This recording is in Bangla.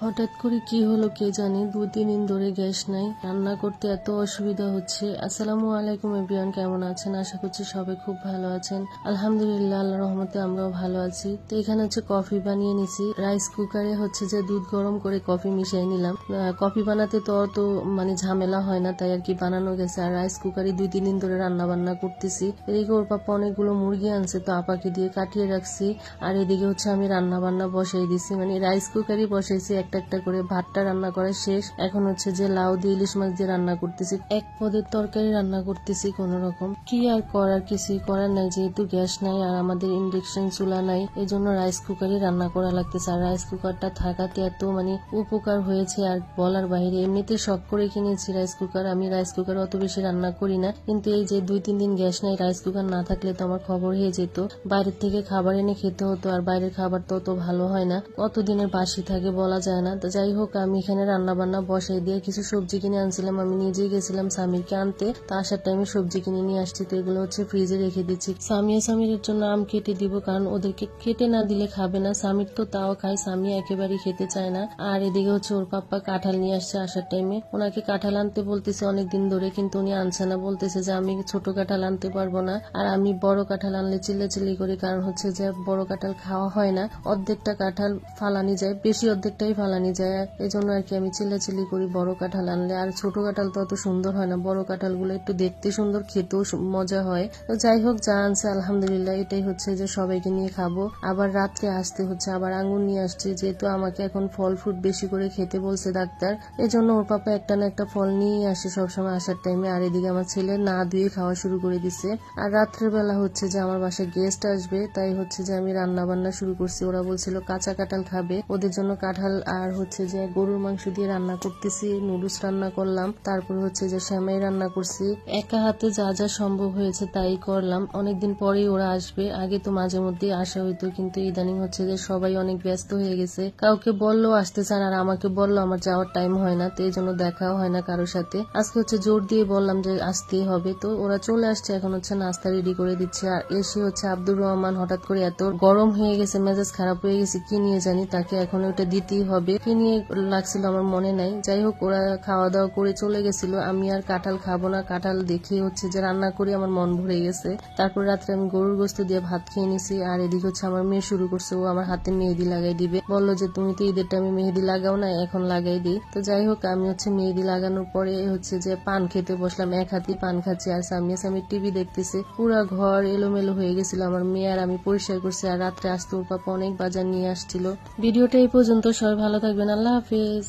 হঠাৎ করে কি হলো কে জানি, 2-3 দিন ধরে গ্যাস নাই, রান্না করতে এত অসুবিধা হচ্ছে। আসসালামু আলাইকুম এভরিওয়ান, কেমন আছেন? আশা করছি সবাই খুব ভালো আছেন। আলহামদুলিল্লাহ, আল্লাহর রহমতে আমরাও ভালো আছি। তো এখানে হচ্ছে কফি বানিয়ে নিছি। রাইস কুকারে হচ্ছে যে দুধ গরম করে কফি মিশিয়ে নিলাম। কফি বানাতে তো অত ঝামেলা হয় না, তাই আর কি বানানো গেছে। আর রাইস কুকারে 2-3 দিন ধরে রান্না বান্না করতেছি। এদিকে ওর পাপা অনেকগুলো মুরগি আনছে, তো আপাকে দিয়ে কাটিয়ে রাখছি। আর এদিকে হচ্ছে আমি রান্না বান্না বসাই দিছি, রাইস কুকারই বসাইছি। একটা একটা করে ভাতটা রান্না করা শেষ। এখন হচ্ছে যে লাউ দিয়ে ইলিশ মাছ দিয়ে রান্না করতেছি, এক পদের তরকারি রান্না করতেছি কোন রকম। কি আর করার, কিছুই করার নাই, যেহেতু গ্যাস নাই আর আমাদের ইন্ডাকশন চুলা নাই, এই জন্য রাইস কুকারই রান্না করা লাগতেছে। আর রাইস কুকারটা থাকাতে এত উপকার হয়েছে আর বলার বাইরে। এমনিতে শখ করে কিনেছি রাইস কুকার, আমি রাইস কুকার অত বেশি রান্না করি না, কিন্তু এই যে 2-3 দিন গ্যাস নাই, রাইস কুকার না থাকলে তো আমার খবর হয়ে যেত। বাইরের থেকে খাবার এনে খেতে হতো, আর বাইরের খাবার তো অত ভালো হয় না, কতদিনের বাসি থাকে বলা যায় না। তো যাই হোক, আমি এখানে রান্না বান্না বসাই দিয়ে কিছু সবজি কিনে আনছিলাম, আমি নিজেই গেছিলাম সামিরকে আনতে। তো আসার টাইমে সবজি কিনে নিয়ে আসছি, তো এগুলো হচ্ছে ফ্রিজে রেখে দিচ্ছি। সামিরের জন্য আম কেটে দিব, কারণ ওদেরকে কেটে না দিলে খাবে না। সামির তো তাও খায়, সামি একেবারেই খেতে চায় না। আর এদিকে হচ্ছে ওর পাপ্পা কাঁঠাল নিয়ে আসছে আসার টাইমে। ওনাকে কাঁঠাল আনতে বলতেছে অনেকদিন ধরে, কিন্তু উনি আনছে না, বলতেছে যে আমি ছোট কাঁঠাল আনতে পারবো না, আর আমি বড় কাঁঠাল আনলে চিল্লাচিল্লি করি, কারণ হচ্ছে যে বড় কাঁঠাল খাওয়া হয় না, অর্ধেকটা কাঁঠাল ফালানি যায়, বেশি অর্ধেকটাই ফালানি যায়। এই জন্য আর কি আমি চিল্লাচিল্লি করি বড় কাঁঠাল আনলে। আর ছোট কাঁঠাল তো অত সুন্দর হয় না, বড় কাঁঠাল গুলো একটু দেখতে সুন্দর, খেতেও মজা হয়। তো যাই হোক, যা আনছে আলহামদুলিল্লাহ, এটাই হচ্ছে যে সবাইকে নিয়ে খাবো। আবার রাত্রে আসতে হচ্ছে, আবার আঙ্গুর নিয়ে আসছে, যেহেতু আমাকে এখন ফল ফ্রুট বেশি করে খেতে বলছে ডাক্তার, এই জন্য ওর পাপা একটা না একটা ফল নিয়ে আসে সবসময় আসার টাইমে। আর এদিকে আমার ছেলে না ধুয়ে খাওয়া শুরু করে দিছে। আর রাত্রের বেলা হচ্ছে যে আমার বাসায় গেস্ট আসবে, তাই হচ্ছে যে আমি রান্না বান্না শুরু করছি। ওরা বলছিল কাঁচা কাঁঠাল খাবে, ওদের জন্য কাঁঠাল আর হচ্ছে যে গরুর মাংস দিয়ে রান্না করতেছি, নুডলস রান্না করলাম, তারপর হচ্ছে যে সেমাই রান্না করছি। একা হাতে যা যা সম্ভব হয়েছে তাই করলাম। অনেকদিন পরেই ওরা আসবে, আগে তো মাঝে মধ্যেই আসা হইতো, কিন্তু ইদানিং হচ্ছে যে সবাই অনেক ব্যস্ত হয়ে গেছে। কাউকে বললো আসতে চান, আর আমাকে বললো আমার যাওয়ার টাইম হয় না, তো এই জন্য দেখাও হয় না কারোর সাথে। আজকে হচ্ছে জোর দিয়ে বললাম যে আসতেই হবে, তো ওরা চলে আসছে। এখন হচ্ছে নাস্তা রেডি করে দিচ্ছে। আর এসে হচ্ছে আব্দুর রহমান হঠাৎ করে এত গরম হয়ে গেছে, মেজাজ খারাপ হয়ে গেছে, কি নিয়ে জানি, তাকে এখন ওটা দিতেই হবে। কি নিয়ে লাগছিল আমার মনে নাই। যাই হোক, ওরা খাওয়া দাওয়া করে চলে গেছিল। আমি আর কাঁঠাল খাবো না, কাঁঠাল দেখে হচ্ছে যে রান্না করে আমার মন ভরে গেছে। তারপর রাত্রে আমি গরুর গোস্ত দিয়ে ভাত খেয়ে নিছি। আর এদিকে হচ্ছে আমার মেয়ে শুরু করছে, ও আমার হাতে মেহেদি লাগাই দিবে, বললো যে তুমি তো ঈদের টাইমে মেহেদি লাগাও না, এখন লাগাই দিই। তো যাই হোক, আমি হচ্ছে মেহেদি লাগানোর পরে হচ্ছে যে পান খেতে বসলাম, এক হাতেই পান খাচ্ছি। আর সামি টিভি দেখতেছে। পুরা ঘর এলোমেলো হয়ে গেছিল, আমার মেয়ে আর আমি পরিষ্কার করছি। আর রাত্রে আসতে ওর পাপা অনেক বাজার নিয়ে আসছিল। ভিডিওটা এই পর্যন্ত, সবাই ভালো থাকবেন, আল্লাহ হাফেজ।